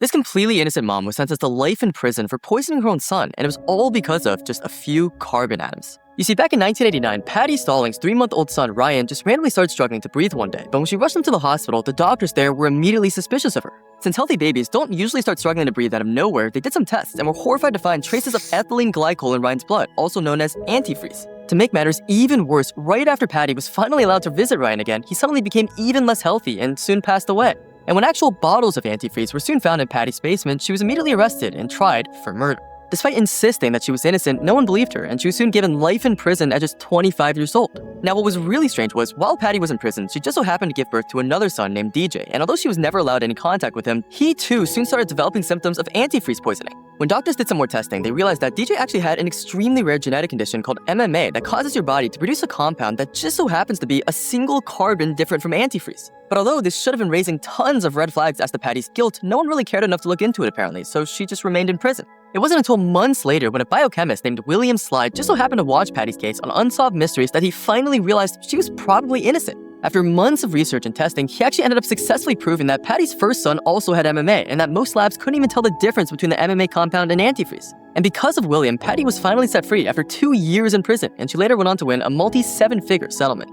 This completely innocent mom was sentenced to life in prison for poisoning her own son, and it was all because of just a few carbon atoms. You see, back in 1989, Patty Stallings' 3-month-old son Ryan just randomly started struggling to breathe one day, but when she rushed him to the hospital, the doctors there were immediately suspicious of her. Since healthy babies don't usually start struggling to breathe out of nowhere, they did some tests and were horrified to find traces of ethylene glycol in Ryan's blood, also known as antifreeze. To make matters even worse, right after Patty was finally allowed to visit Ryan again, he suddenly became even less healthy and soon passed away. And when actual bottles of antifreeze were soon found in Patty's basement, she was immediately arrested and tried for murder. Despite insisting that she was innocent, no one believed her, and she was soon given life in prison at just 25 years old. Now, what was really strange was, while Patty was in prison, she just so happened to give birth to another son named DJ, and although she was never allowed any contact with him, he too soon started developing symptoms of antifreeze poisoning. When doctors did some more testing, they realized that DJ actually had an extremely rare genetic condition called MMA that causes your body to produce a compound that just so happens to be a single carbon different from antifreeze. But although this should have been raising tons of red flags as to Patty's guilt, no one really cared enough to look into it apparently, so she just remained in prison. It wasn't until months later when a biochemist named William Slide just so happened to watch Patty's case on Unsolved Mysteries that he finally realized she was probably innocent. After months of research and testing, he actually ended up successfully proving that Patty's first son also had MMA, and that most labs couldn't even tell the difference between the MMA compound and antifreeze. And because of William, Patty was finally set free after 2 years in prison, and she later went on to win a multi-7-figure settlement.